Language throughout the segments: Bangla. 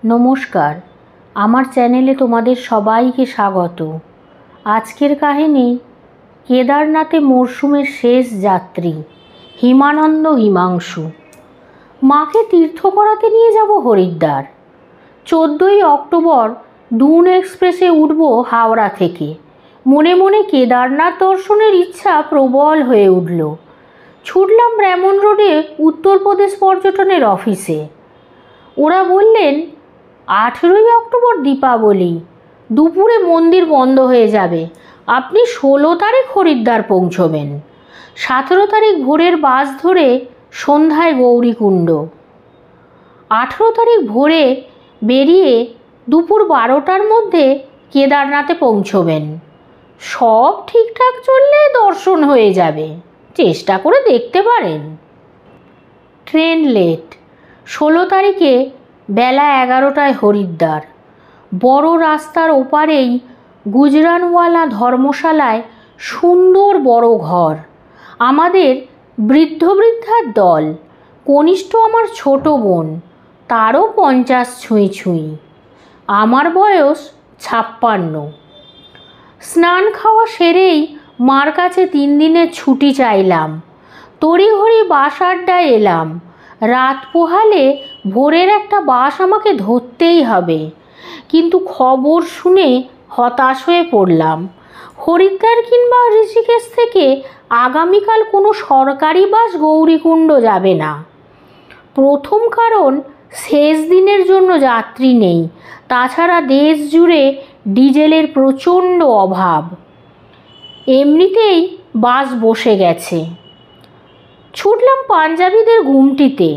নমস্কার, আমার চ্যানেলে তোমাদের সবাইকে স্বাগত। আজকের কাহিনী কেদারনাথে মরশুমের শেষ যাত্রী হিমানন্দ হিমাংশু। মাকে তীর্থ করাতে নিয়ে যাব হরিদ্বার। 14ই অক্টোবর দুন এক্সপ্রেসে উঠব হাওড়া থেকে। মনে মনে কেদারনাথ দর্শনের ইচ্ছা প্রবল হয়ে উঠল। ছুটলাম ব্র্যামন রোডে উত্তরপ্রদেশ পর্যটনের অফিসে। ওরা বললেন 18ই অক্টোবর দীপাবলি, দুপুরে মন্দির বন্ধ হয়ে যাবে, আপনি 16 তারিখ হরিদ্বার পৌঁছবেন। 17 তারিখ ভোরের বাস ধরে সন্ধ্যায় গৌরীকুণ্ড। 18 তারিখ ভোরে বেরিয়ে দুপুর 12টার মধ্যে কেদারনাথে পৌঁছবেন। সব ঠিকঠাক চললে দর্শন হয়ে যাবে, চেষ্টা করে দেখতে পারেন। Train late. 16 তারিখে বেলা 11টায় হরিদ্বার। বড় রাস্তার ওপারেই গুজরানওয়ালা ধর্মশালায় সুন্দর বড় ঘর। আমাদের বৃদ্ধ বৃদ্ধার দল। কনিষ্ঠ আমার ছোট বোন, তারও 50 ছুঁই ছুঁই। আমার বয়স 56। স্নান খাওয়া সেরেই মার কাছে 3 দিনের ছুটি চাইলাম। তড়িঘড়ি বাস আড্ডায় এলাম। রাত পোহালে ভোরের একটা বাস আমাকে ধরতেই হবে, কিন্তু খবর শুনে হতাশ হয়ে পড়লাম। হরিদ্বার কিংবা ঋষিকেশ থেকে আগামীকাল কোনো সরকারি বাস গৌরীকুণ্ড যাবে না। প্রথম কারণ, শেষ দিনের জন্য যাত্রী নেই, তাছাড়া দেশ জুড়ে ডিজেলের প্রচণ্ড অভাব। এমনিতেই বাস বসে গেছে। ছুটলাম পাঞ্জাবিদের ঘুমটিতে।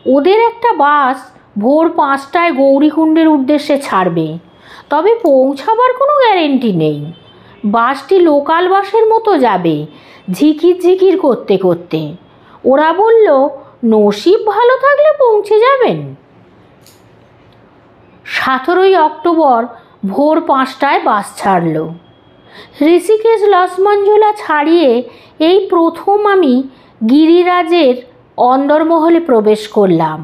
ওদের একটা বাস ভোর 5টায় গৌরীকুণ্ডের উদ্দেশ্যে ছাড়বে, তবে পৌঁছাবার কোনো গ্যারেন্টি নেই। বাসটি লোকাল বাসের মতো যাবে, ঝিকির ঝিকির করতে করতে। ওরা বলল নসিব ভালো থাকলে পৌঁছে যাবেন। 17ই অক্টোবর ভোর 5টায় বাস ছাড়ল। ঋষিকেশ লসমঞ্জুলা ছাড়িয়ে এই প্রথম আমি গিরিরাজের অন্দরমহলে প্রবেশ করলাম।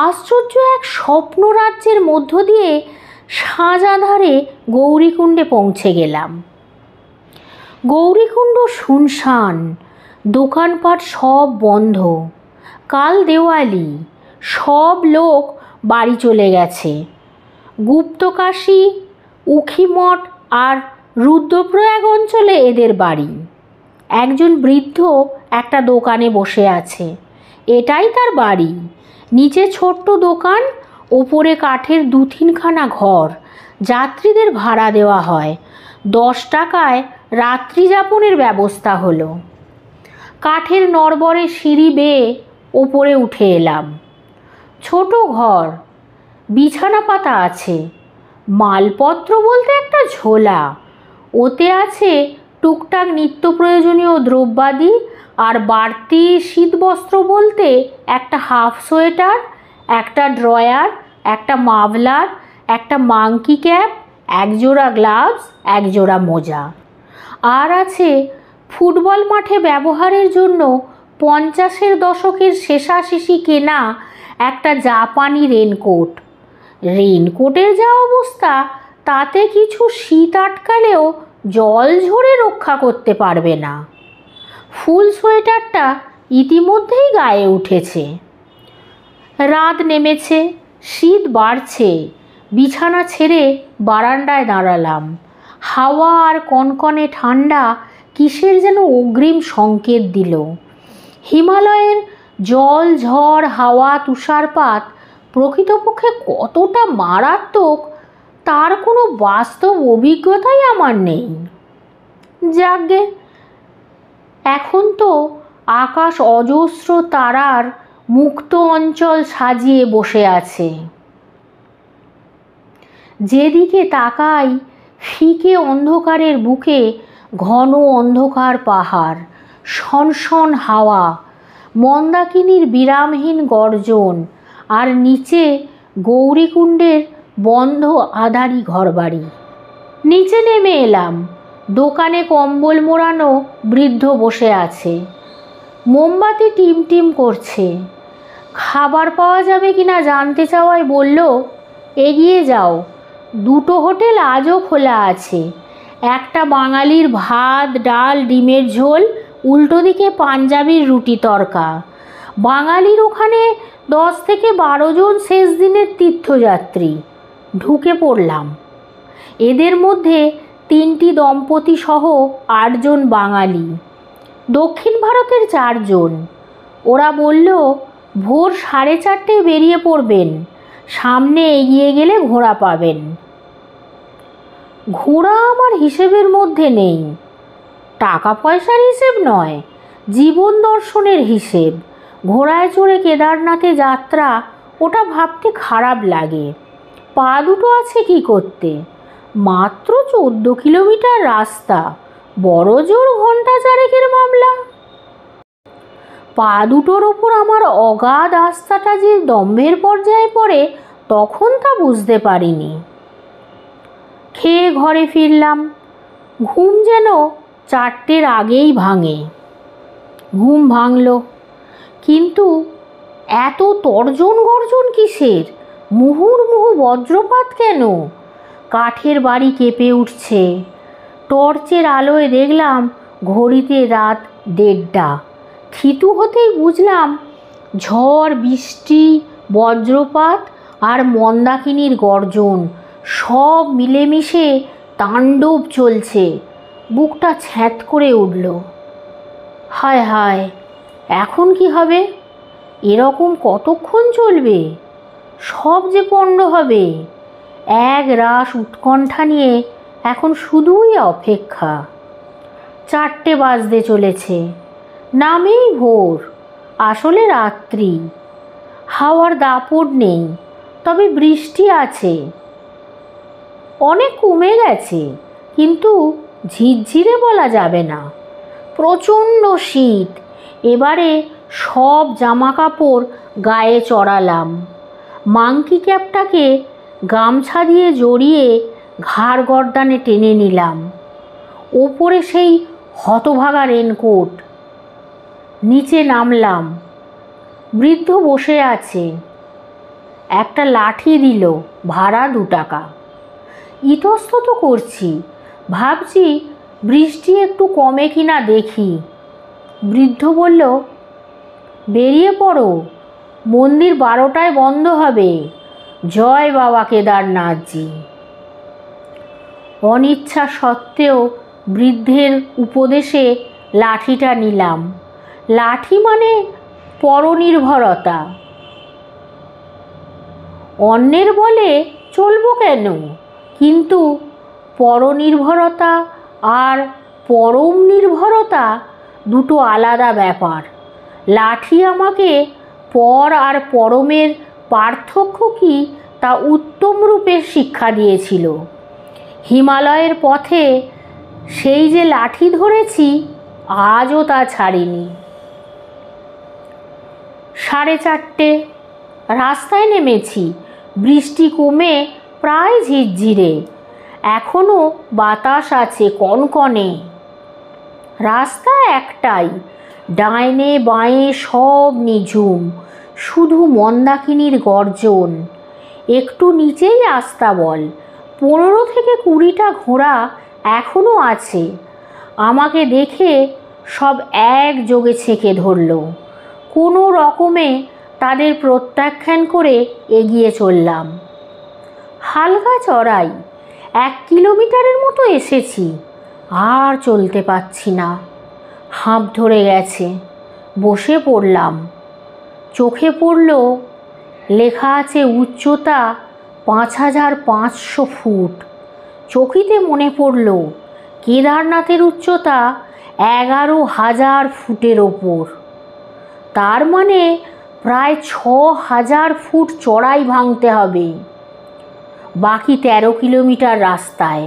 আশ্চর্য এক স্বপ্ন রাজ্যের মধ্য দিয়ে সাঁঝাধারে গৌরীকুণ্ডে পৌঁছে গেলাম। গৌরীকুণ্ড শুনশান, দোকানপাট সব বন্ধ। কাল দেওয়ালি, সব লোক বাড়ি চলে গেছে। গুপ্তকাশী, উখিমঠ আর রুদ্রপ্রয়াগ অঞ্চলে এদের বাড়ি। একজন বৃদ্ধ একটা দোকানে বসে আছে, এটাই তার বাড়ি। নিচে ছোট্ট দোকান, ওপরে কাঠের 2-3খানা ঘর। যাত্রীদের ভাড়া দেওয়া হয়। 10 টাকায় রাত্রি যাপনের ব্যবস্থা হলো। কাঠের নড়বড়ে সিঁড়ি বেয়ে ওপরে উঠে এলাম। ছোট ঘর, বিছানা পাতা আছে। মালপত্র বলতে একটা ঝোলা, ওতে আছে টুকটাক নিত্য প্রয়োজনীয় দ্রব্যাদি, আর বাড়তি শীতবস্ত্র বলতে একটা হাফ সোয়েটার, একটা ড্রয়ার, একটা মাফলার, একটা মাংকি ক্যাপ, একজোড়া গ্লাভস, একজোড়া মোজা। আর আছে ফুটবল মাঠে ব্যবহারের জন্য 50-এর দশকের শেষাশেষি কেনা একটা জাপানি রেনকোট। রেনকোটের যা অবস্থা, তাতে কিছু শীত আটকালেও জল ঝরে রক্ষা করতে পারবে না। ফুল সোয়েটারটা ইতিমধ্যেই গায়ে উঠেছে। রাত নেমেছে, শীত বাড়ছে। বিছানা ছেড়ে বারান্দায় দাঁড়ালাম। হাওয়া আর কনকনে ঠান্ডা কিসের যেন অগ্রিম সংকেত দিল। হিমালয়ের জল, ঝড়, হাওয়া, তুষারপাত প্রকৃতপক্ষে কতটা মারাত্মক তার কোনো বাস্তব অভিজ্ঞতাই আমার নেই। যাকগে, এখন তো আকাশ অজস্র তারার মুক্ত অঞ্চল সাজিয়ে বসে আছে। যেদিকে তাকাই ফিকে অন্ধকারের বুকে ঘন অন্ধকার পাহাড়, সনসন হাওয়া, মন্দাকিনীর বিরামহীন গর্জন, আর নিচে গৌরীকুণ্ডের বন্ধ আধারি ঘরবাড়ি। নিচে নেমে এলাম। দোকানে কম্বল মোড়ানো বৃদ্ধ বসে আছে, মোমবাতি টিম টিম করছে। খাবার পাওয়া যাবে কিনা জানতে চাওয়ায় বলল, এগিয়ে যাও, দুটো হোটেল আজও খোলা আছে। একটা বাঙালির ভাত ডাল ডিমের ঝোল, উল্টো দিকে পাঞ্জাবির রুটি তড়কা। বাঙালির ওখানে 10 থেকে 12 জন শেষ দিনের তীর্থযাত্রী। ঢুকে পড়লাম। এদের মধ্যে 3টি দম্পতি সহ 8 জন বাঙালি, দক্ষিণ ভারতের 4 জন। ওরা বলল ভোর 4:30টায় বেরিয়ে পড়বেন, সামনে এগিয়ে গেলে ঘোড়া পাবেন। ঘোড়া আমার হিসেবের মধ্যে নেই। টাকা পয়সার হিসেব নয়, জীবন দর্শনের হিসেব। ঘোড়ায় চড়ে কেদারনাথে যাত্রা, ওটা ভাবতে খারাপ লাগে। পা দুটো আছে কি করতে? মাত্র 14 কিলোমিটার রাস্তা, বড় জোর ঘন্টা 4 মামলা। পা দুটোর ওপর আমার অগাধ আস্থাটা যে দম্ভের পর্যায়ে পড়ে, তখন তা বুঝতে পারিনি। খেয়ে ঘরে ফিরলাম। ঘুম যেন 4টের আগেই ভাঙে। ঘুম ভাঙল, কিন্তু এত তর্জন গর্জন কিসের? মুহুর্মুহু বজ্রপাত কেন? কাঠের বাড়ি কেঁপে উঠছে। টর্চের আলোয় দেখলাম ঘড়িতে রাত 1:30। থিতু হতেই বুঝলাম ঝড় বৃষ্টি বজ্রপাত আর মন্দাকিনীর গর্জন সব মিলেমিশে তাণ্ডব চলছে। বুকটা ছ্যাঁত করে উঠল। হায় হায়, এখন কি হবে? এরকম কতক্ষণ চলবে? সব যে পণ্ড হবে। এক রাশ উৎকণ্ঠা নিয়ে এখন শুধুই অপেক্ষা। 4টে বাজতে চলেছে। নামেই ভোর, আসলে রাত্রি। হাওয়ার দাপট নেই, তবে বৃষ্টি আছে। অনেক কমে গেছে, কিন্তু ঝিরঝিরে বলা যাবে না। প্রচণ্ড শীত। এবারে সব জামা কাপড় গায়ে চড়ালাম। মাংকি ক্যাপটাকে গামছা দিয়ে জড়িয়ে ঘাড় গর্দানে টেনে নিলাম। ওপরে সেই হতভাগা রেনকোট। নিচে নামলাম। বৃদ্ধ বসে আছে। একটা লাঠি দিল, ভাড়া 2 টাকা। ইতস্তত করছি, ভাবছি বৃষ্টি একটু কমে কিনা দেখি। বৃদ্ধ বলল, বেরিয়ে পড়ো, মন্দির 12টায় বন্ধ হবে। জয় বাবা কেদারনাথজি। অনিচ্ছা সত্ত্বেও বৃদ্ধের উপদেশে লাঠিটা নিলাম। লাঠি মানে পরনির্ভরতা। অন্যের বলে চলবো কেন? কিন্তু পরনির্ভরতা আর পরম নির্ভরতা দুটো আলাদা ব্যাপার। লাঠি আমাকে পর আর পরমের পার্থক্য কি তা উত্তম রূপে শিক্ষা দিয়েছিল। হিমালয়ের পথে সেই যে লাঠি ধরেছি, আজও তা ছাড়িনি। 4:30 রাস্তায় নেমেছি। বৃষ্টি কমে প্রায় ঝিরঝিরে। এখনো বাতাস আছে কনকনে। রাস্তা একটাই, ডাইনে বাঁয়ে সব নিঝুম, শুধু মন্দাকিনীর গর্জন। একটু নিচেই আস্তাবল। 15 থেকে 20টা ঘোড়া এখনো আছে। আমাকে দেখে সব একযোগে ছেঁকে ধরল। কোনো রকমে তাদের প্রত্যাখ্যান করে এগিয়ে চললাম। হালকা চড়াই, 1 কিলোমিটারের মতো এসেছি। আর চলতে পারছি না, হাঁপ ধরে গেছে। বসে পড়লাম। চোখে পড়ল লেখা আছে উচ্চতা 5500 ফুট। চকিতে মনে পড়ল কেদারনাথের উচ্চতা 11,000 ফুটের ওপর। তার মানে প্রায় 6,000 ফুট চড়াই ভাঙতে হবে। বাকি 13 কিলোমিটার রাস্তায়।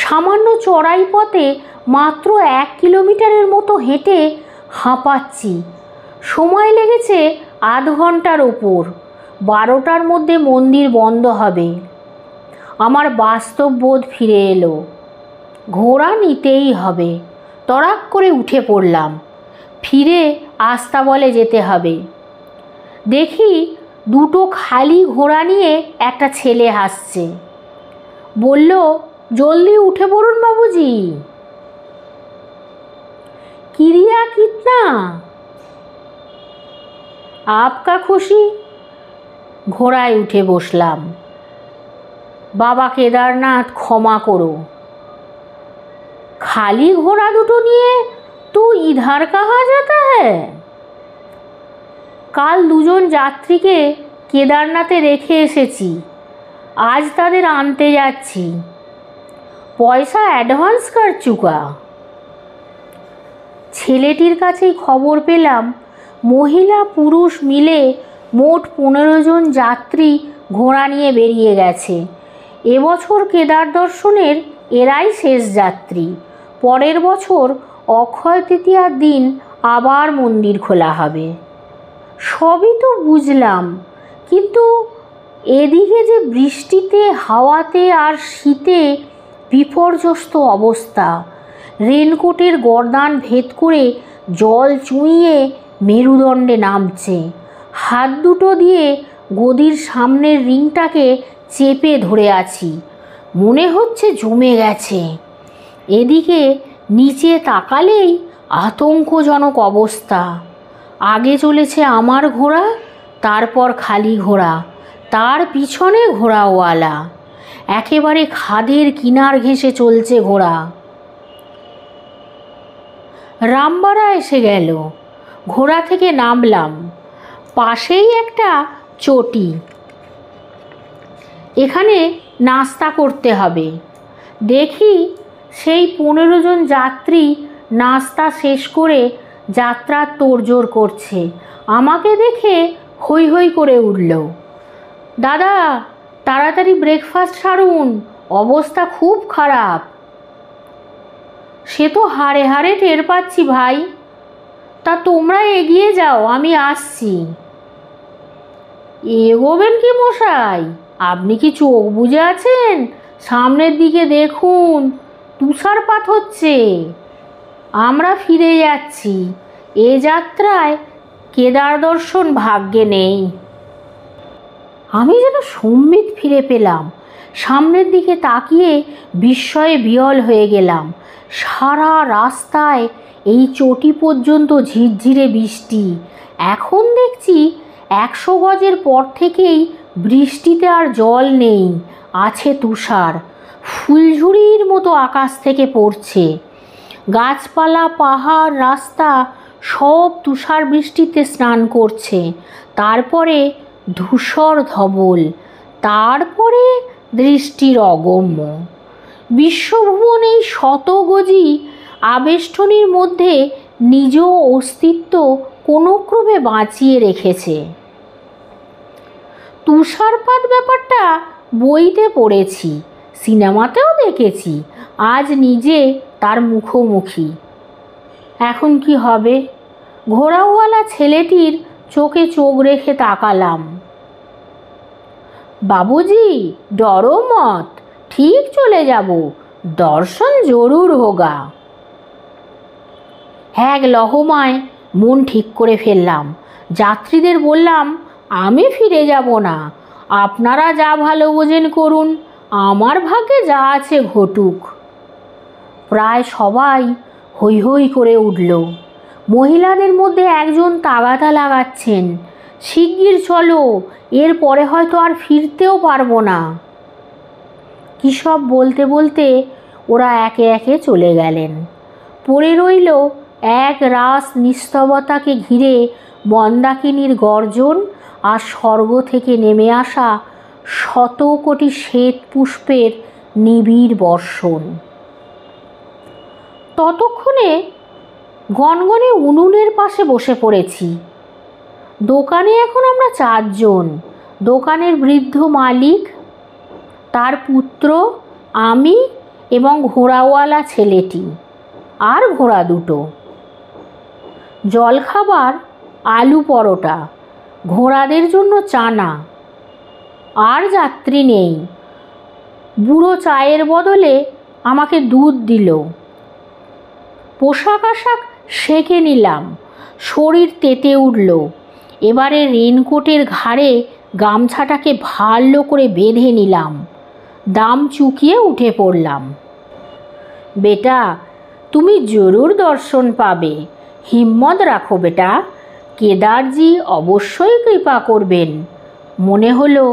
সামান্য চড়াই পথে মাত্র 1 কিলোমিটারের মতো হেঁটে হাঁপাচ্ছি। সময় লেগেছে আধ ঘন্টার ওপর। 12টার মধ্যে মন্দির বন্ধ হবে। আমার বাস্তব বোধ ফিরে এলো। ঘোড়া নিতেই হবে। তড়াক করে উঠে পড়লাম। ফিরে আস্তাবলে যেতে হবে। দেখি দুটো খালি ঘোড়া নিয়ে একটা ছেলে হাসছে। বলল, জলদি উঠে পড়ুন বাবুজি। क्रिया कितना? आपका खुशी। ঘোড়ায় উঠে বসলাম। বাবা কেদারনাথ ক্ষমা করো। খালি ঘোড়া দুটো নিয়ে तू इधर कहाँ जाता है? কাল দুজন যাত্রীকে কেদারনাথে রেখে এসেছি, আজ তাদের আনতে যাচ্ছি। পয়সা অ্যাডভান্স কর চুকা। ছেলেটির কাছেই খবর পেলাম মহিলা পুরুষ মিলে মোট 15 জন যাত্রী ঘোড়া নিয়ে বেরিয়ে গেছে। এবছর কেদার দর্শনের এরাই শেষ যাত্রী। পরের বছর অক্ষয় তৃতীয়ার দিন আবার মন্দির খোলা হবে। সবই তো বুঝলাম, কিন্তু এদিকে যে বৃষ্টিতে, হাওয়াতে আর শীতে বিপর্যস্ত অবস্থা। রেনকোটের গর্দান ভেদ করে জল চুঁইয়ে মেরুদণ্ডে নামছে। হাত দুটো দিয়ে গদির সামনের রিংটাকে চেপে ধরে আছি, মনে হচ্ছে জমে গেছে। এদিকে নিচে তাকালেই আতঙ্কজনক অবস্থা। আগে চলেছে আমার ঘোড়া, তারপর খালি ঘোড়া, তার পিছনে ঘোড়াওয়ালা। একেবারে খাদের কিনার ঘেঁষে চলছে ঘোড়া। রামবাড়া এসে গেল। ঘোড়া থেকে নামলাম। পাশেই একটা চটি, এখানে নাস্তা করতে হবে। দেখি সেই 15 জন যাত্রী নাস্তা শেষ করে যাত্রার তোড়জোড় করছে। আমাকে দেখে হৈ হৈ করে উঠল, দাদা তাড়াতাড়ি ব্রেকফাস্ট সারুন, অবস্থা খুব খারাপ। সে তো হাড়ে হাড়ে টের পাচ্ছি ভাই, তা তোমরা এগিয়ে যাও, আমি আসছি। এগোবেন কি মশাই? আপনি কি চোখ বুজে আছেন? সামনের দিকে দেখুন, তুষারপাত হচ্ছে। আমরা ফিরে যাচ্ছি, এ যাত্রায় কেদার দর্শন ভাগ্যে নেই। আমি যেন সম্বিত ফিরে পেলাম। সামনের দিকে তাকিয়ে বিস্ময়ে বিহ্বল হয়ে গেলাম। সারা রাস্তায় এই চটি পর্যন্ত ঝিরঝিরে বৃষ্টি। এখন দেখছি 100 গজের পর থেকেই বৃষ্টিতে আর জল নেই, আছে তুষার। ফুলঝুরির মতো আকাশ থেকে পড়ছে। গাছপালা, পাহাড়, রাস্তা সব তুষার বৃষ্টিতে স্নান করছে। তারপরে ধূসর ধবল, তারপরে দৃষ্টির অগম্য। বিশ্বভুবন এই শতগজি আবেষ্টনীর মধ্যে নিজ অস্তিত্ব কোনো ক্রমে বাঁচিয়ে রেখেছে। তুষারপাত ব্যাপারটা বইতে পড়েছি, সিনেমাতেও দেখেছি, আজ নিজে তার মুখোমুখি। এখন কি হবে? ঘোড়াওয়ালা ছেলেটির চোখে চোখ রেখে তাকালাম। বাবুজি ডরো মত, ঠিক চলে যাব, দর্শন জরুর হোগা। এক লহমায় মন ঠিক করে ফেললাম। যাত্রীদের বললাম, আমি ফিরে যাব না, আপনারা যা ভালো বোঝেন করুন, আমার ভাগ্যে যা আছে ঘটুক। প্রায় সবাই হৈ হৈ করে উঠল। মহিলাদের মধ্যে একজন তাগাদা লাগাচ্ছেন, শিগগির চলো, এরপরে হয়তো আর ফিরতেও পারবো না। কী সব বলতে বলতে ওরা একে একে চলে গেলেন। পড়ে রইল এক রাস নিস্তবতাকে ঘিরে মন্দাকিনীর গর্জন আর স্বর্গ থেকে নেমে আসা শত কোটি শ্বেত পুষ্পের নিবিড় বর্ষণ। ততক্ষণে গনগনে উনুনের পাশে বসে পড়েছি। দোকানে এখন আমরা 4 জন। দোকানের বৃদ্ধ মালিক, তার পুত্র, আমি এবং ঘোড়াওয়ালা ছেলেটি আর ঘোড়া দুটো। জলখাবার আলু পরোটা, ঘোড়াদের জন্য চানা। আর যাত্রী নেই। বুড়ো চায়ের বদলে আমাকে দুধ দিল। পোশাক আশাক সেঁকে নিলাম, শরীর তেতে উঠল। এবারে রেনকোটের ঘাড়ে গামছাটাকে ভালো করে বেঁধে নিলাম, দাম চুকিয়ে উঠে পড়লাম। বেটা, তুমি জরুর দর্শন পাবে, হিম্মত রাখো বেটা, কেদারজি অবশ্যই কৃপা করবেন। মনে হলো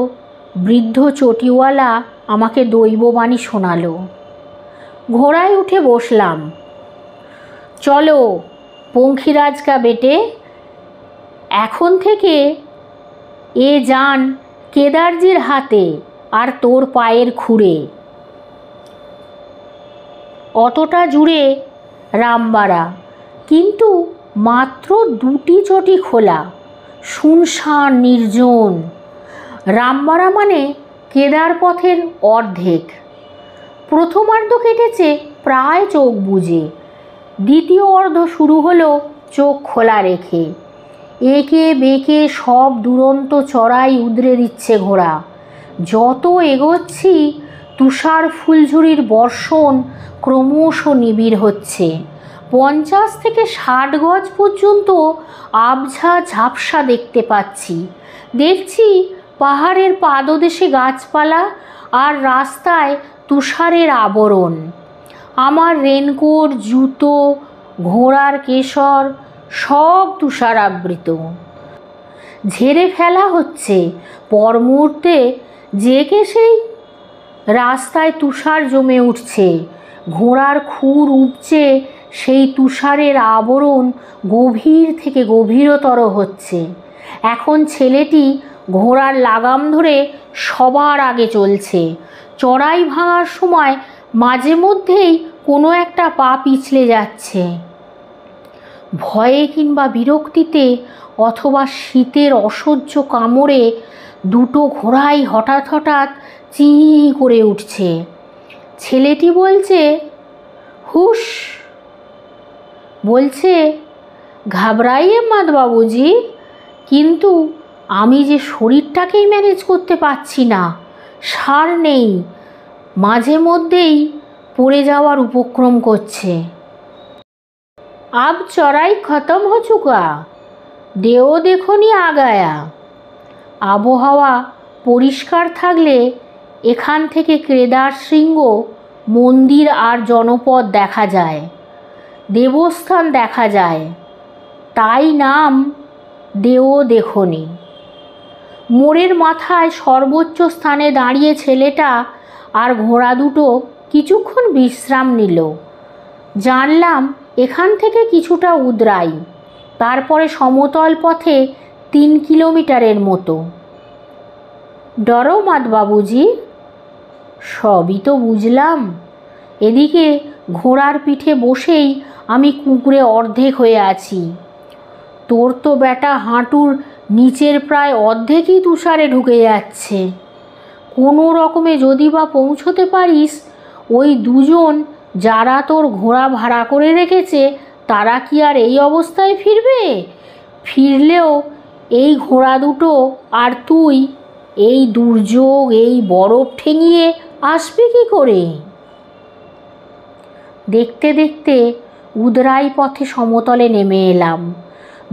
বৃদ্ধ চটিওয়ালা আমাকে দৈববাণী শোনালো। ঘোড়ায় উঠে বসলাম। চলো পঙ্খিরাজ কা বেটে, এখন থেকে এ যান কেদারজির হাতে আর তোর পায়ের খুঁড়ে। অতটা জুড়ে রামবাড়া, কিন্তু মাত্র 2টি চটি খোলা, শুনশান নির্জন। রামবাড়া মানে কেদার পথের অর্ধেক। প্রথমার্ধ কেটেছে প্রায় চোখ বুজে, দ্বিতীয় অর্ধ শুরু হলো চোখ খোলা রেখে। একে বেঁকে সব দুরন্ত চড়াই উদরে দিচ্ছে ঘোড়া। যত এগোচ্ছি তুষার ফুলঝুরির বর্ষণ ক্রমশ নিবিড় হচ্ছে। 50 থেকে 60 গজ পর্যন্ত আবঝা ঝাপসা দেখতে পাচ্ছি। দেখছি পাহাড়ের পাদদেশে গাছপালা আর রাস্তায় তুষারের আবরণ। আমার রেনকোট, জুতো, ঘোড়ার কেশর সব তুষারাবৃত। ঝেড়ে ফেলা হচ্ছে, পর মুহূর্তে জেকে সেই রাস্তায় তুষার জমে উঠছে। ঘোড়ার খুর উপচে সেই তুষারের আবরণ গভীর থেকে গভীরতর হচ্ছে। এখন ছেলেটি ঘোড়ার লাগাম ধরে সবার আগে চলছে। চড়াই ভাঙার সময় মাঝে মধ্যেই কোনো একটা পা পিছলে যাচ্ছে। ভয়ে কিংবা বিরক্তিতে অথবা শীতের অসহ্য কামড়ে দুটো ঘোড়াই হঠাৎ হঠাৎ চি করে উঠছে। ছেলেটি বলছে, হুশ, বলছে, ঘাবড়াইয়ে মাত বাবুজি, কিন্তু আমি যে শরীরটাকেই ম্যানেজ করতে পারছি না, সার নেই, মাঝে মধ্যেই পড়ে যাওয়ার উপক্রম করছে। আব চড়াই খতম হো চুকা, দেও দেখনি আগায়া। আবহাওয়া পরিষ্কার থাকলে এখান থেকে কেদার শৃঙ্গ মন্দির আর জনপদ দেখা যায়, দেবস্থান দেখা যায়, তাই নাম দেও দেখনি। মোড়ের মাথায় সর্বোচ্চ স্থানে দাঁড়িয়ে ছেলেটা আর ঘোড়া দুটো কিছুক্ষণ বিশ্রাম নিল। জানলাম এখান থেকে কিছুটা উদরাই, তারপরে সমতল পথে 3 কিলোমিটারের মতো। ডরো মাত বাবুজি, সবই তো বুঝলাম। এদিকে ঘোড়ার পিঠে বসেই আমি কুঁকড়ে অর্ধেক হয়ে আছি। তোর তো বেটা হাঁটুর নিচের প্রায় অর্ধেকই তুষারে ঢুকে যাচ্ছে। কোনো রকমে যদি বা পৌঁছতে পারিস, ওই দুজন যারা তোর ঘোড়া ভাড়া করে রেখেছে তারা কি আর এই অবস্থায় ফিরবে? ফিরলেও এই ঘোড়া দুটো আর তুই এই দুর্যোগ, এই বরফ ঠেঙিয়ে আসবি কি করে? দেখতে দেখতে উদরাই পথে সমতলে নেমে এলাম।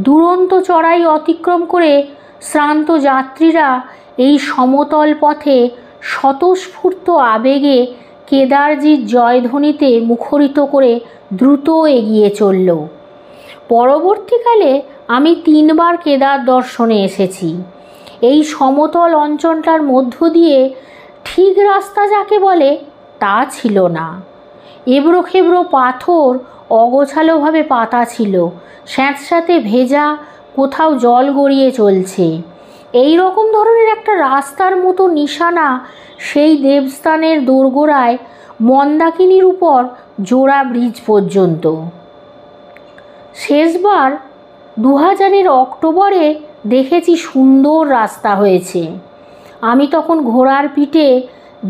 দুরন্ত চড়াই অতিক্রম করে শ্রান্ত যাত্রীরা এই সমতল পথে স্বতঃস্ফূর্ত আবেগে কেদারজির জয়ধ্বনিতে মুখরিত করে দ্রুত এগিয়ে চলল। পরবর্তীকালে আমি 3 বার কেদার দর্শনে এসেছি। এই সমতল অঞ্চলটার মধ্য দিয়ে ঠিক রাস্তা যাকে বলে তা ছিল না। এবড়ো খেবড়ো পাথর অগোছালোভাবে পাতা ছিল, স্যাঁতস্যাঁতে ভেজা, কোথাও জল গড়িয়ে চলছে। এই রকম ধরনের একটা রাস্তার মতো নিশানা সেই দেবস্থানের দোরগোড়ায় মন্দাকিনীর উপর জোড়া ব্রিজ পর্যন্ত। শেষবার 2000-এর অক্টোবরে দেখেছি সুন্দর রাস্তা হয়েছে। আমি তখন ঘোড়ার পিঠে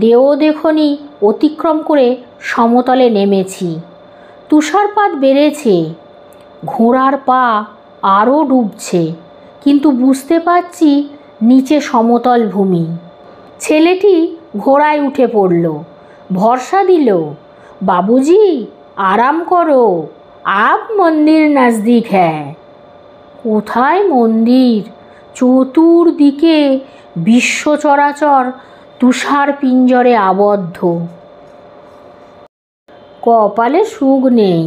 দেও দেখনি অতিক্রম করে সমতলে নেমেছি। তুষারপাত বেড়েছে, ঘোড়ার পা আরও ডুবছে, কিন্তু বুঝতে পারছি নিচে সমতল ভূমি। ছেলেটি ঘোড়ায় উঠে পড়ল, ভরসা দিল, বাবুজি আরাম করো, আব মন্দির নজদিক হ্যায়। কোথায় মন্দির? চতুর্দিকে বিশ্ব চরাচর তুষার পিঞ্জরে আবদ্ধ। কপালে সুখ নেই।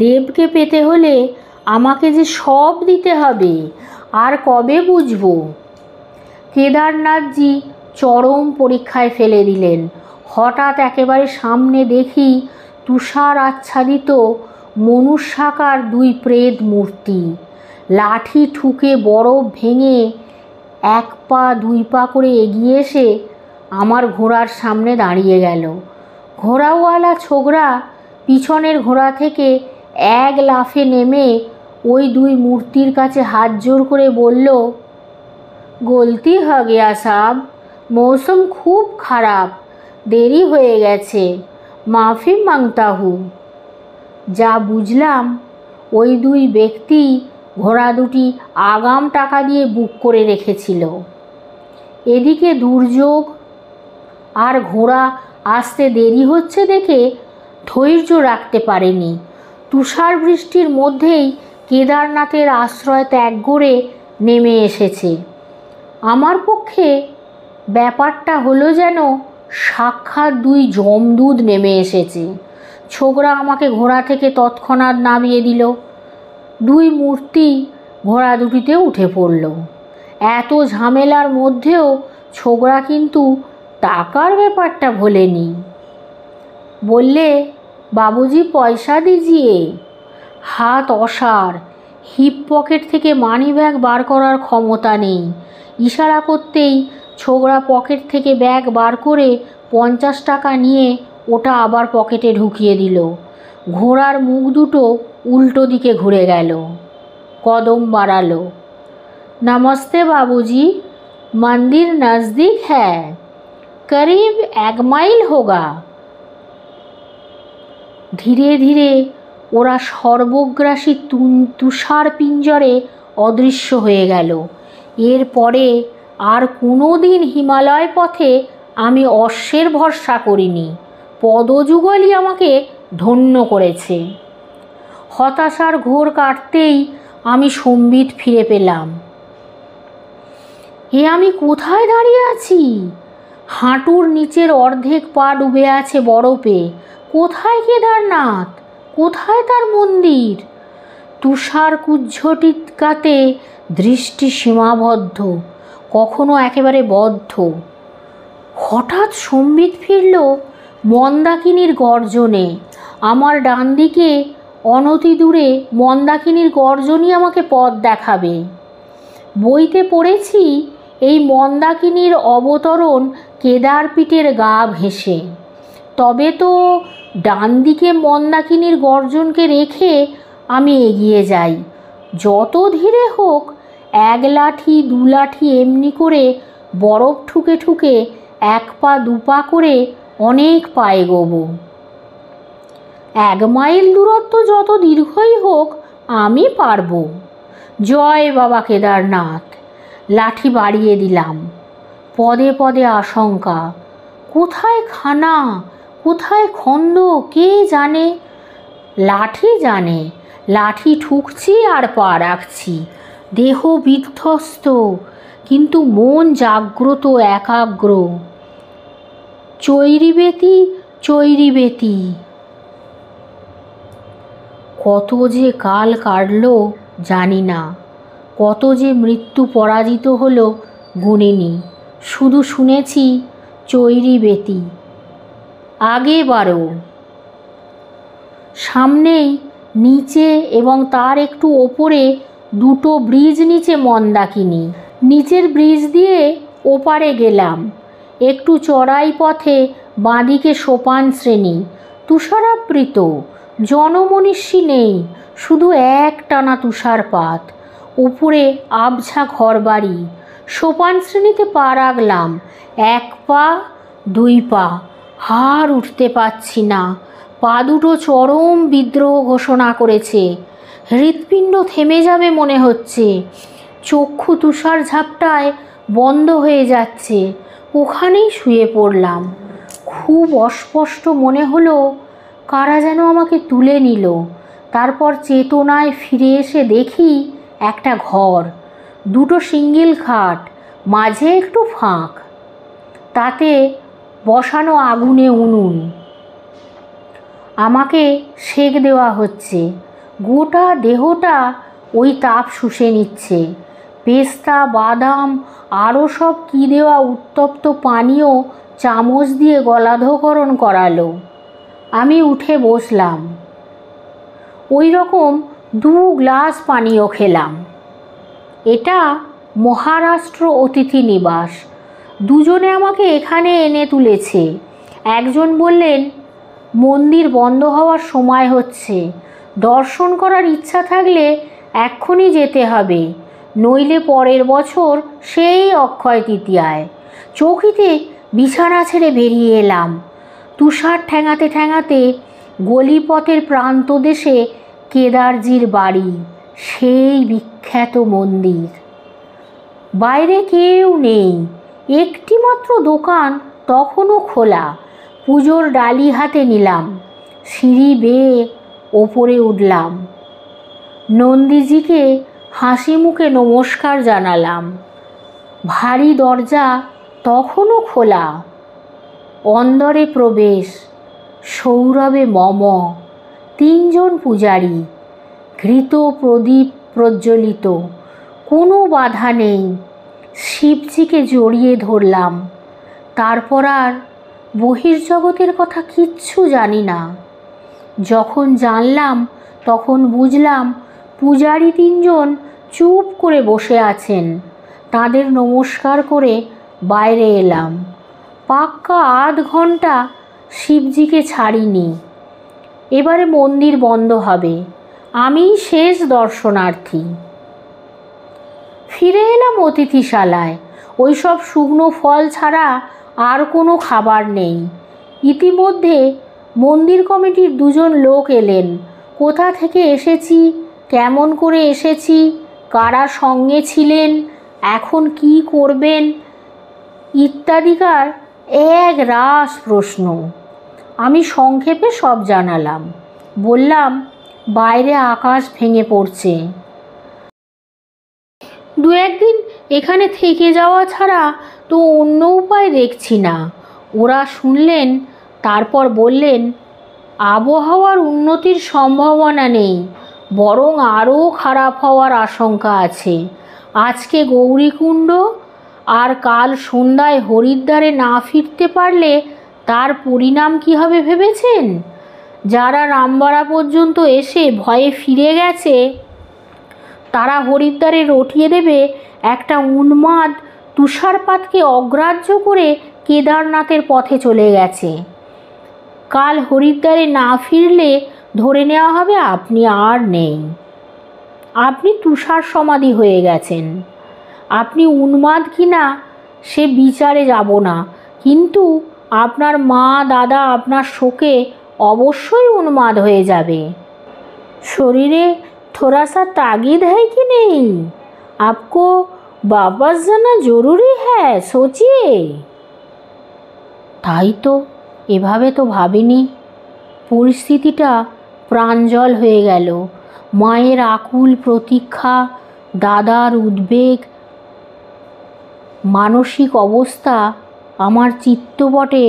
দেবকে পেতে হলে আমাকে যে সব দিতে হবে, আর কবে বুঝব? কেদারনাথজি চরম পরীক্ষায় ফেলে দিলেন। হঠাৎ একেবারে সামনে দেখি তুষার আচ্ছাদিত মনুষ্যাকার দুই প্রেত মূর্তি। লাঠি ঠুকে বরফ ভেঙে এক পা দুই পা করে এগিয়ে এসে আমার ঘোড়ার সামনে দাঁড়িয়ে গেল। ঘোড়াওয়ালা ছোকরা পিছনের ঘোড়া থেকে এক লাফে নেমে ওই দুই মূর্তির কাছে হাত জোড় করে বলল, গলতি হয়ে গিয়া সাব, মৌসুম খুব খারাপ, দেরি হয়ে গেছে, মাফি মাংতা হু। যা বুঝলাম, ওই দুই ব্যক্তি ঘোড়া দুটি আগাম টাকা দিয়ে বুক করে রেখেছিল। এদিকে দুর্যোগ আর ঘোড়া আসতে দেরি হচ্ছে দেখে ধৈর্য রাখতে পারেনি। তুষার বৃষ্টির মধ্যেই কেদারনাথের আশ্রয় ত্যাগ করে নেমে এসেছে। আমার পক্ষে ব্যাপারটা হলো যেন সাক্ষাৎ দুই যমদূত নেমে এসেছে। ছোকরা আমাকে ঘোড়া থেকে তৎক্ষণাৎ নামিয়ে দিল। দুই মূর্তি ঘোড়া দুটিতে উঠে পড়ল। এত ঝামেলার মধ্যেও ছোকরা কিন্তু টাকার ব্যাপারটা ভোলেনি। বললে, বাবুজি পয়সা দিজিয়ে। হাত অসাড়, হিপ পকেট থেকে মানি ব্যাগ বার করার ক্ষমতা নেই। ইশারা করতেই ছোকরা পকেট থেকে ব্যাগ বার করে 50 টাকা নিয়ে ওটা আবার পকেটে ঢুকিয়ে দিল। ঘোড়ার মুখ দুটো উল্টো দিকে ঘুরে গেল। কদম বাড়ালো। নমস্তে বাবুজি, मंदिर नज़दीक है, करीब 1 মাইল होगा। ধীরে ধীরে ওরা সর্বগ্রাসী তুষার পিঞ্জরে অদৃশ্য হয়ে গেল। এরপরে আর কোনো দিন হিমালয় পথে আমি অশ্বের ভরসা করিনি। পদযুগলই আমাকে ধন্য করেছে। হতাশার ঘোর কাটতেই আমি সম্বিত ফিরে পেলাম। এ আমি কোথায় দাঁড়িয়ে আছি? হাঁটুর নিচের অর্ধেক পা ডুবে আছে বরফে। কোথায় কেদারনাথ? কোথায় তার মন্দির? তুষার কুজ্ঝটিকাতে দৃষ্টি সীমাবদ্ধ, কখনো একেবারে বদ্ধ। হঠাৎ সম্বিত ফিরল মন্দাকিনীর গর্জনে। আমার ডান দিকে অনতি দূরে মন্দাকিনীর গর্জনই আমাকে পথ দেখাবে। বইতে পড়েছি এই মন্দাকিনীর অবতরণ কেদারপীঠের গা ঘেঁষে। তবে তো ডান দিকে মন্দাকিনীর গর্জনকে রেখে আমি এগিয়ে যাই। যত ধীরে হোক, 1 লাঠি 2 লাঠি এমনি করে বরফ ঠুকে ঠুকে 1 পা 2 পা করে অনেক পা এগোবো। 1 মাইল দূরত্ব যত দীর্ঘই হোক, আমি পারবো। জয় বাবা কেদারনাথ। লাঠি বাড়িয়ে দিলাম। পদে পদে আশঙ্কা। কোথায় খানা, কোথায় খন্দ কে জানে? লাঠি জানে। লাঠি ঠুকছি আর পা রাখছি। দেহ বিধ্বস্ত, কিন্তু মন জাগ্রত একাগ্র। চৈরিবেতি চৈরিবেতি। কত যে কাল কাটল জানি না, কত যে মৃত্যু পরাজিত হলো গুনিনি। শুধু শুনেছি চৈরিবেতি। আগে বারো। সামনেই নিচে এবং তার একটু ওপরে দুটো ব্রিজ নিচে মন্দাকিনী। নিচের ব্রিজ দিয়ে ওপারে গেলাম। একটু চড়াই পথে বাঁদিকে সোপান শ্রেণী, তুষারাবৃত। জনমনীষী নেই, শুধু একটানা তুষারপাত। উপরে আবছা ঘরবাড়ি। সোপান শ্রেণীতে পা রাখলাম। 1 পা 2 পা, আর উঠতে পারছি না। পা দুটো চরম বিদ্রোহ ঘোষণা করেছে। হৃৎপিণ্ড থেমে যাবে মনে হচ্ছে। চক্ষু তুষার ঝাপটায় বন্ধ হয়ে যাচ্ছে। ওখানেই শুয়ে পড়লাম। খুব অস্পষ্ট মনে হলো কারা যেন আমাকে তুলে নিল। তারপর চেতনায় ফিরে এসে দেখি একটা ঘর, দুটো সিঙ্গেল খাট, মাঝে একটু ফাঁক, তাতে বসানো আগুনে উনুন। আমাকে সেঁক দেওয়া হচ্ছে, গোটা দেহটা ওই তাপ শুষে নিচ্ছে। পেস্তা, বাদাম আরও সব কী দেওয়া উত্তপ্ত পানীয় চামচ দিয়ে গলাধঃকরণ করালো। আমি উঠে বসলাম, ওই রকম 2 গ্লাস পানীয় খেলাম। এটা মহারাষ্ট্র অতিথি নিবাস। দুজনে আমাকে এখানে এনে তুলেছে। একজন বললেন, মন্দির বন্ধ হওয়ার সময় হচ্ছে, দর্শন করার ইচ্ছা থাকলে এক্ষুনি যেতে হবে, নইলে পরের বছর সেই অক্ষয় তৃতীয়ায়। চৌকিতে বিছানা ছেড়ে বেরিয়ে এলাম। তুষার ঠেঙাতে ঠেঙাতে গলিপথের প্রান্তদেশে কেদারজির বাড়ি, সেই বিখ্যাত মন্দির। বাইরে কেউ নেই, একটি মাত্র দোকান তখনও খোলা। পুজোর ডালি হাতে নিলাম, সিঁড়ি বেয়ে ওপরে উঠলাম। নন্দীজিকে হাসি মুখে নমস্কার জানালাম। ভারী দরজা তখনও খোলা। অন্দরে প্রবেশ, সৌরভে মম। 3 জন পূজারী, ঘৃত প্রদীপ প্রজ্বলিত, কোনো বাধা নেই। শিবজিকে জড়িয়ে ধরলাম। তারপর আর বহির্জগতের কথা কিচ্ছু জানি না। যখন জানলাম তখন বুঝলাম পূজারী 3 জন চুপ করে বসে আছেন। তাদের নমস্কার করে বাইরে এলাম। পাক্কা আধ ঘন্টা শিবজিকে ছাড়িনি। এবারে মন্দির বন্ধ হবে, আমি শেষ দর্শনার্থী। ফিরে এলাম অতিথিশালায়। ওই সব শুকনো ফল ছাড়া আর কোনো খাবার নেই। ইতিমধ্যে মন্দির কমিটির 2 জন লোক এলেন। কোথা থেকে এসেছি, কেমন করে এসেছি, কারা সঙ্গে ছিলেন, এখন কি করবেন ইত্যাদিকার এক রাশ প্রশ্ন। আমি সংক্ষেপে সব জানালাম। বললাম, বাইরে আকাশ ভেঙে পড়ছে, 2-1 দিন এখানে থেকে যাওয়া ছাড়া তো অন্য উপায় দেখছি না। ওরা শুনলেন, তারপর বললেন, আবহাওয়ার উন্নতির সম্ভাবনা নেই, বরং আরও খারাপ হওয়ার আশঙ্কা আছে। আজকে গৌরীকুণ্ড আর কাল সন্ধ্যায় হরিদ্বারে না ফিরতে পারলে তার পরিণাম কী হবে ভেবেছেন? যারা রামবাড়া পর্যন্ত এসে ভয়ে ফিরে গেছে, তারা হরিদ্বারে রটিয়ে দেবে একটা উন্মাদ তুষারপাতকে অগ্রাহ্য করে কেদারনাথের পথে চলে গেছে। কাল হরিদ্বারে না ফিরলে ধরে নেওয়া হবে আপনি আর নেই। আপনি তুষার সমাধি হয়ে গেছেন। আপনি উন্মাদ কিনা সে বিচারে যাব না, কিন্তু আপনার মা দাদা আপনার শোকে অবশ্যই উন্মাদ হয়ে যাবে। শরীরে थोड़ा सा तागिद है कि नहीं? आपको वापस जाना जरूरी है, सोचिए। তাই তো, এভাবে তো ভাবিনি। পরিস্থিতিটা প্রাঞ্জল হয়ে গেল। মায়ের আকুল প্রতীক্ষা, দাদার উদ্বেগ, মানসিক অবস্থা আমার চিত্তপটে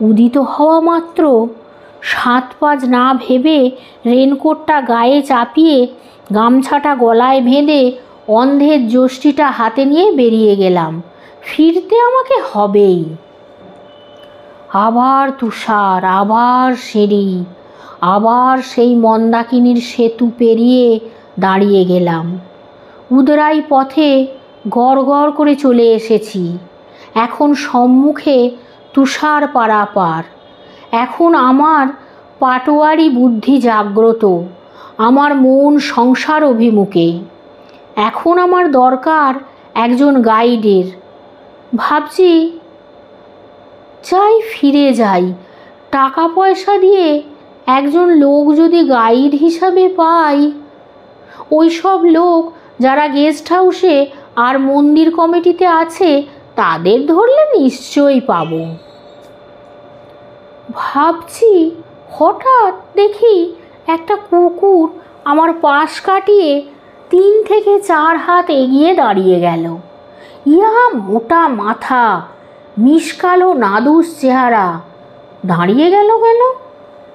উদিত হওয়া মাত্র 7-5 না ভেবে রেনকোটটা গায়ে চাপিয়ে গামছাটা গলায় বেঁধে অন্ধের যষ্টিটা হাতে নিয়ে বেরিয়ে গেলাম। ফিরতে আমাকে হবেই। আবার তুষার, আবার সিঁড়ি, আবার সেই মন্দাকিনীর সেতু পেরিয়ে দাঁড়িয়ে গেলাম। উদরাই পথে গড় গড় করে চলে এসেছি। এখন সম্মুখে তুষার পারাপার। এখন আমার পাটোয়ারি বুদ্ধি জাগ্রত, আমার মন সংসার অভিমুখে। এখন আমার দরকার একজন গাইডের। ভাবছি, চাই ফিরে যাই। টাকা পয়সা দিয়ে একজন লোক যদি গাইড হিসাবে পাই, ওই সব লোক যারা গেস্ট হাউসে আর মন্দির কমিটিতে আছে তাদের ধরলে নিশ্চয়ই পাবো। ভাবছি, হঠাৎ দেখি একটা কুকুর আমার পাশ কাটিয়ে 3 থেকে 4 হাত এগিয়ে দাঁড়িয়ে গেল। ইয়া মোটা মাথা, মিশকালো নাদুস চেহারা। দাঁড়িয়ে গেল কেন?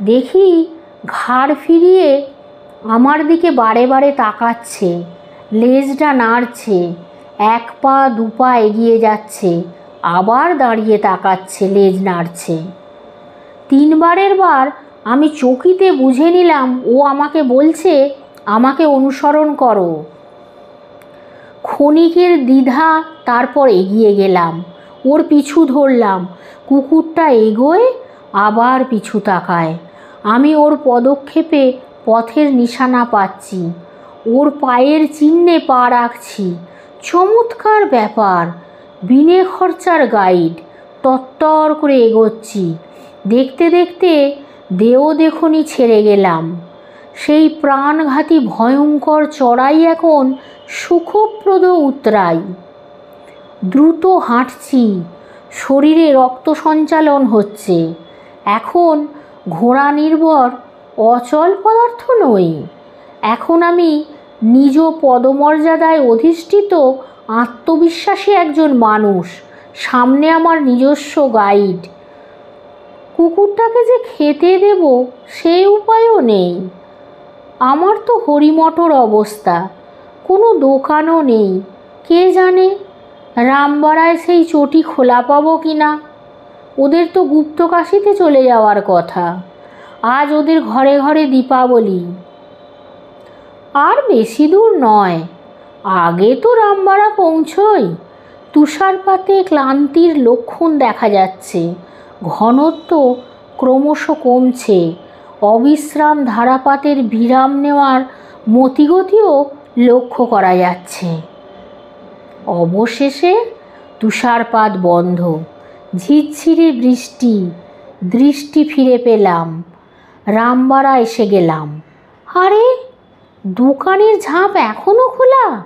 দেখি ঘাড় ফিরিয়ে আমার দিকে বারে বারে তাকাচ্ছে, লেজটা নাড়ছে, এক পা দু পা এগিয়ে যাচ্ছে, আবার দাঁড়িয়ে তাকাচ্ছে, লেজ নাড়ছে। তিনবারের বার আমি চকিতে বুঝে নিলাম ও আমাকে বলছে আমাকে অনুসরণ করো। ক্ষণিকের দ্বিধা, তারপর এগিয়ে গেলাম, ওর পিছু ধরলাম। কুকুরটা এগোয়, আবার পিছু তাকায়। আমি ওর পদক্ষেপে পথের নিশানা পাচ্ছি, ওর পায়ের চিহ্নে পা রাখছি। চমৎকার ব্যাপার, বিনে খরচার গাইড। তত্তর করে এগোচ্ছি। দেখতে দেখতে দেও দেখনি ছেড়ে গেলাম। সেই প্রাণঘাতী ভয়ঙ্কর চড়াই এখন সুখপ্রদ উতরাই। দ্রুত হাঁটছি, শরীরে রক্ত সঞ্চালন হচ্ছে। এখন ঘোড়া নির্ভর অচল পদার্থ নই। এখন আমি নিজ পদমর্যাদায় অধিষ্ঠিত আত্মবিশ্বাসী একজন মানুষ। সামনে আমার নিজস্ব গাইড। কুকুরটাকে যে খেতে দেব সেই উপায়ও নেই। আমার তো হরিমটর অবস্থা, কোনো দোকানও নেই। কে জানে রামবাড়ায় সেই চটি খোলা পাবো কি না। ওদের তো গুপ্তকাশিতে চলে যাওয়ার কথা। আজ ওদের ঘরে ঘরে দীপাবলি। আর বেশি দূর নয়, আগে তো রামবাড়া পৌঁছই। তুষারপাতে ক্লান্তির লক্ষণ দেখা যাচ্ছে। ঘনত্ব ক্রমশ কমছে। অবিশ্রাম ধারাপাতের বিরাম নেওয়ার মতিগতিও লক্ষ্য করা যাচ্ছে। অবশেষে তুষারপাত বন্ধ। ঝিরঝিরে বৃষ্টি। দৃষ্টি ফিরে পেলাম। রামবাড়া এসে গেলাম। আরে, দোকানের ঝাঁপ এখনো খোলা।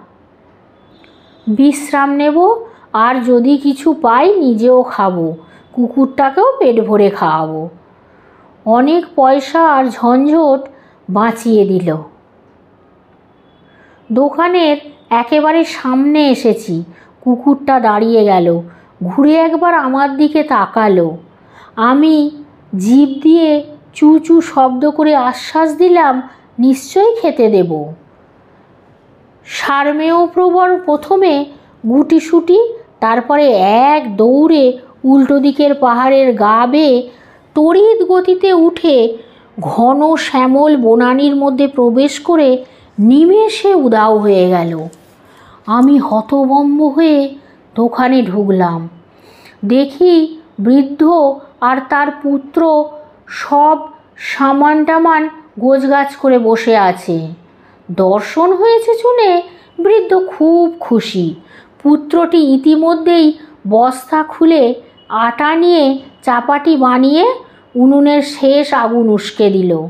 বিশ্রাম নেব, আর যদি কিছু পাই নিজেও খাবো, কুকুরটাকেও পেট ভরে খাওয়াবো। অনেক পয়সা আর ঝঞ্ঝট বাঁচিয়ে দিল। দোকানের একেবারে সামনে এসেছি। কুকুরটা দাঁড়িয়ে গেল, ঘুরে একবার আমার দিকে তাকালো। আমি জিভ দিয়ে চু চু শব্দ করে আশ্বাস দিলাম নিশ্চয়ই খেতে দেব। সারমেয় প্রবর প্রথমে গুটিসুটি, তারপরে এক দৌড়ে উল্টো দিকের পাহাড়ের গা বেয়ে তড়িৎ গতিতে উঠে ঘন শ্যামল বনানীর মধ্যে প্রবেশ করে নিমেষে উধাও হয়ে গেল। আমি হতভম্ব হয়ে দোকানে ঢুকলাম। দেখি বৃদ্ধ আর তার পুত্র সব সামান টামান গোছগাছ করে বসে আছে। দর্শন হয়েছে শুনে বৃদ্ধ খুব খুশি। পুত্রটি ইতিমধ্যেই বস্তা খুলে আটা নিয়ে চাপাটি বানিয়ে উনুনের শেষ আগুন উস্কে দিল।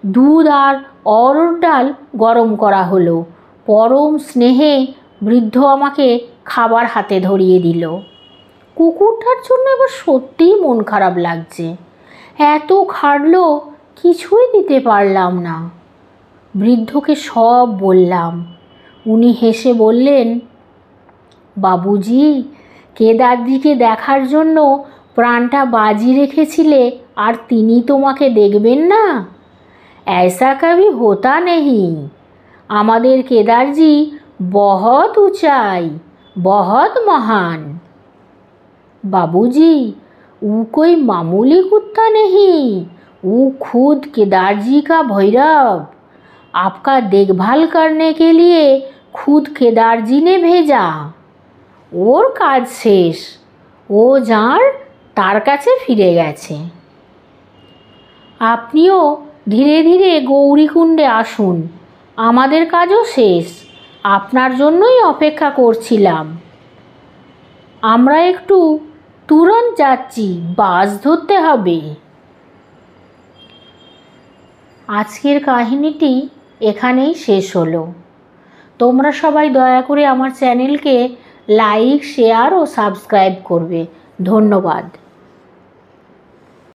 দুধ আর অরড় ডাল গরম করা হলো। পরম স্নেহে বৃদ্ধ আমাকে খাবার হাতে ধরিয়ে দিল। কুকুরটার জন্য এবার সত্যিই মন খারাপ লাগছে। এত খাটলো, কিছুই দিতে পারলাম না। বৃদ্ধকে সব বললাম। উনি হেসে বললেন, বাবুজি, কেদারজিকে দেখার জন্য প্রাণটা বাজি রেখেছিলে, আর তিনি তোমাকে দেখবেন না? ऐसा कभी होता नहीं। আমাদের কেদারজি बहुत ऊंचाई, बहुत महान। बाबूजी, वो कोई मामूली कुत्ता नहीं, वो खुद केदारजी का भैरव। आपका देखभाल करने के लिए खुद केदारजी ने भेजा। ওর কাজ শেষ, ও যার তার কাছে ফিরে গেছে। আপনিও ধীরে ধীরে গৌরীকুণ্ডে আসুন, আমাদের কাজও শেষ। আপনার জন্যই অপেক্ষা করছিলাম। আমরা একটু তুরন্ত যাচ্ছি, বাস ধরতে হবে। আজকের কাহিনীটি এখানেই শেষ হলো। তোমরা সবাই দয়া করে আমার চ্যানেলকে লাইক, শেয়ার ও সাবস্ক্রাইব করবে। ধন্যবাদ।